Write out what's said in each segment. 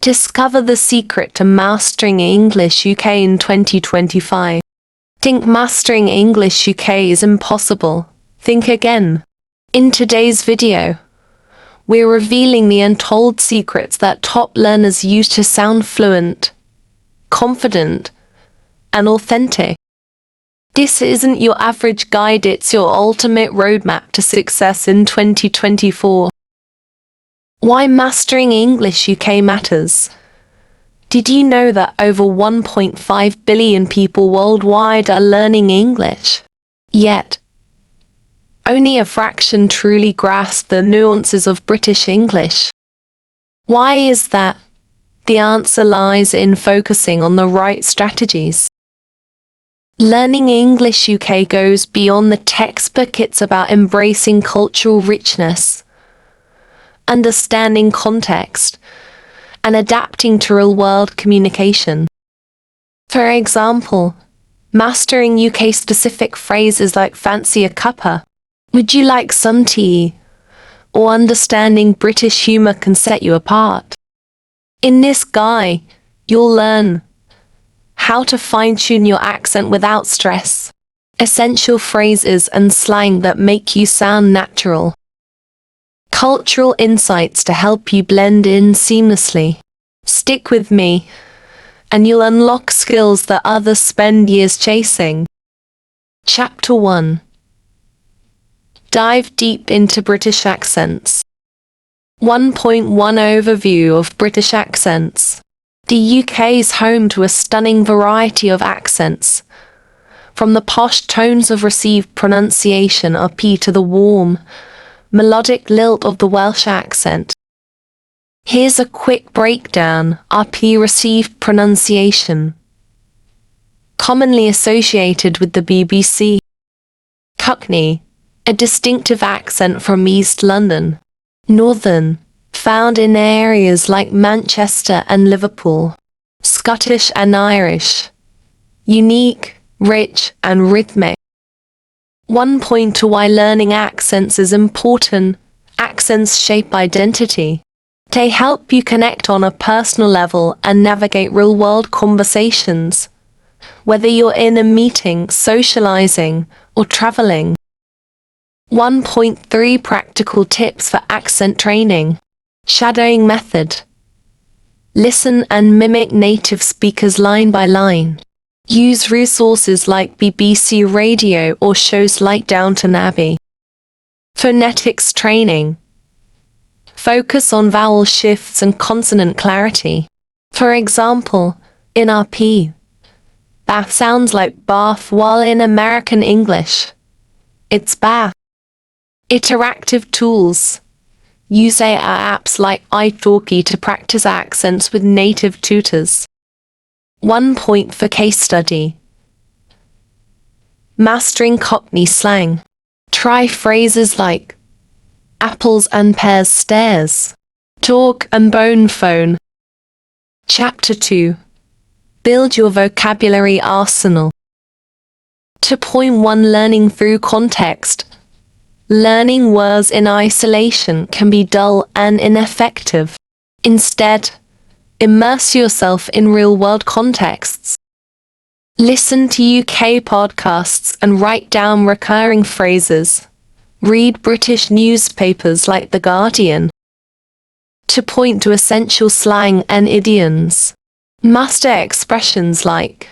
Discover the secret to mastering English UK in 2025. Think mastering English UK is impossible? Think again. In today's video, we're revealing the untold secrets that top learners use to sound fluent, confident, and authentic. This isn't your average guide, it's your ultimate roadmap to success in 2024. Why mastering English UK matters. Did you know that over 1.5 billion people worldwide are learning English? Yet, only a fraction truly grasp the nuances of British English. Why is that? The answer lies in focusing on the right strategies. Learning English UK goes beyond the textbook. It's about embracing cultural richness, understanding context, and adapting to real-world communication. For example, mastering UK-specific phrases like fancy a cuppa, would you like some tea, or understanding British humour can set you apart. In this guide, you'll learn how to fine-tune your accent without stress, essential phrases and slang that make you sound natural, cultural insights to help you blend in seamlessly. Stick with me, and you'll unlock skills that others spend years chasing. Chapter 1. Dive deep into British accents. 1.1 Overview of British accents. The UK is home to a stunning variety of accents, from the posh tones of received pronunciation RP to the warm, melodic lilt of the Welsh accent. Here's a quick breakdown. RP received pronunciation, commonly associated with the BBC. Cockney, a distinctive accent from East London. Northern, found in areas like Manchester and Liverpool. Scottish and Irish, unique, rich, and rhythmic. 1 point to why learning accents is important. Accents shape identity. They help you connect on a personal level and navigate real-world conversations, whether you're in a meeting, socializing, or traveling. 1.3 Practical tips for accent training. Shadowing method. Listen and mimic native speakers line by line. Use resources like BBC Radio or shows like Downton Abbey. Phonetics training. Focus on vowel shifts and consonant clarity. For example, in RP, bath sounds like bath, while in American English, it's bath. Interactive tools. Use AI apps like italki to practice accents with native tutors. 1 point for case study. Mastering Cockney slang. Try phrases like apples and pears stairs, talk and bone phone. Chapter 2. Build your vocabulary arsenal. 2.1 Learning through context. Learning words in isolation can be dull and ineffective. Instead, immerse yourself in real-world contexts. Listen to UK podcasts and write down recurring phrases. Read British newspapers like The Guardian to point to essential slang and idioms. Master expressions like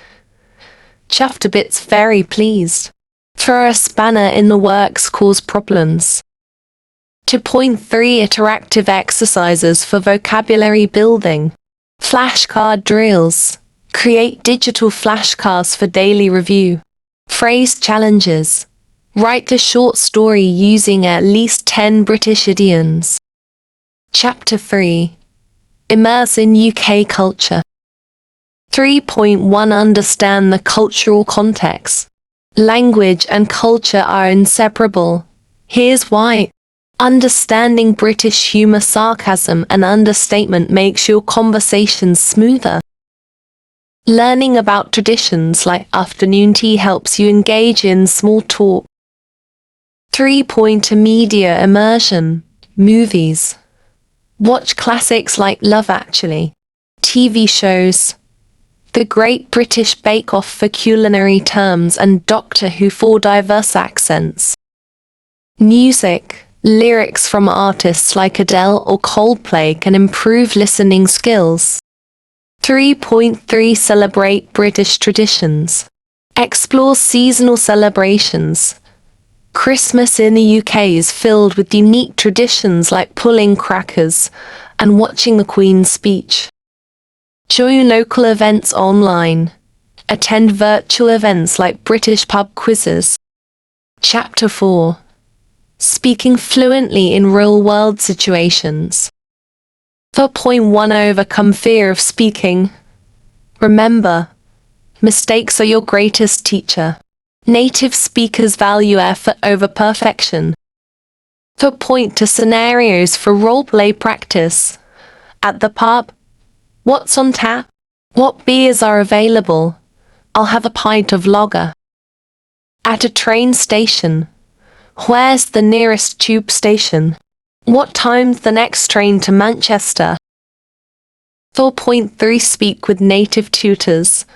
chuffed a bit's very pleased. Throw a spanner in the works, cause problems. 2.3 Interactive exercises for vocabulary building. Flashcard drills. Create digital flashcards for daily review. Phrase challenges. Write a short story using at least 10 British idioms. Chapter 3. Immerse in UK culture. 3.1 Understand the cultural context. Language and culture are inseparable. Here's why. Understanding British humour, sarcasm, and understatement makes your conversations smoother. Learning about traditions like afternoon tea helps you engage in small talk. 3 Media immersion. Movies. Watch classics like Love Actually, TV shows, The Great British Bake Off for culinary terms and Doctor Who for diverse accents. Music, lyrics from artists like Adele or Coldplay can improve listening skills. 3.3 Celebrate British traditions. Explore seasonal celebrations. Christmas in the UK is filled with unique traditions like pulling crackers and watching the Queen's speech. Join local events online. Attend virtual events like British pub quizzes. Chapter 4. Speaking fluently in real-world situations. 4.1 Overcome fear of speaking. Remember, mistakes are your greatest teacher. Native speakers value effort over perfection. 4.2 Scenarios for role-play practice. At the pub. What's on tap? What beers are available? I'll have a pint of lager. At a train station. Where's the nearest tube station? What time's the next train to Manchester? 4.3 Speak with native tutors.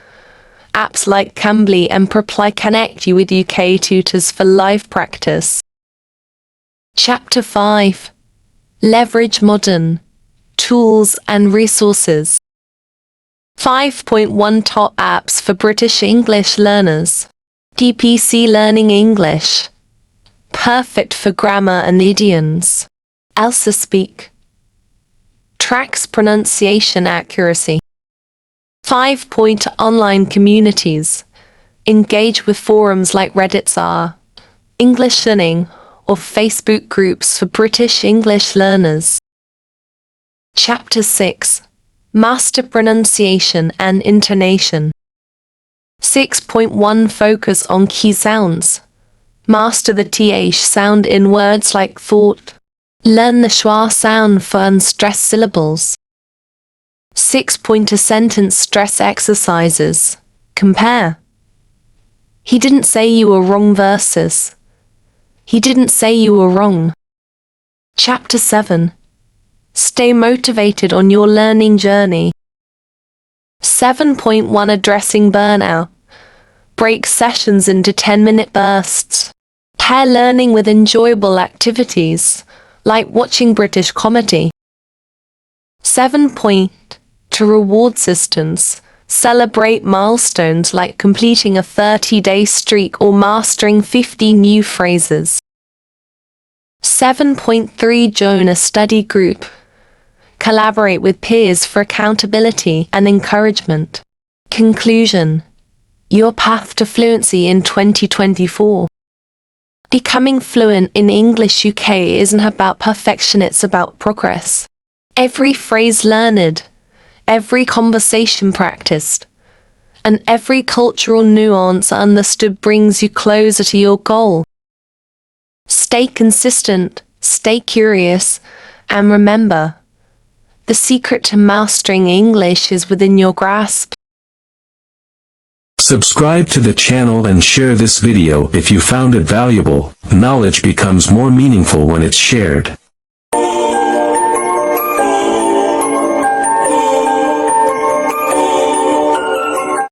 Apps like Cambly and Preply connect you with UK tutors for live practice. Chapter 5. Leverage modern tools and resources. 5.1 Top apps for British English learners. DPC Learning English. Perfect for grammar and idioms. Elsa Speak. Tracks pronunciation accuracy. 5.0 Online communities. Engage with forums like Reddit's R, English Learning, or Facebook groups for British English learners. Chapter 6. Master pronunciation and intonation. 6.1 Focus on key sounds. Master the th sound in words like thought. Learn the schwa sound for unstressed syllables. 6.2 Sentence stress exercises. Compare. He didn't say you were wrong versus. He didn't say you were wrong. Chapter 7. Stay motivated on your learning journey. 7.1 Addressing burnout. Break sessions into 10-minute bursts. Pair learning with enjoyable activities, like watching British comedy. 7. To reward systems. Celebrate milestones like completing a 30-day streak or mastering 50 new phrases. 7.3 Join a study group. Collaborate with peers for accountability and encouragement. Conclusion. Your path to fluency in 2024. Becoming fluent in English UK isn't about perfection, it's about progress. Every phrase learned, every conversation practiced, and every cultural nuance understood brings you closer to your goal. Stay consistent, stay curious, and remember, the secret to mastering English is within your grasp. Subscribe to the channel and share this video if you found it valuable. Knowledge becomes more meaningful when it's shared.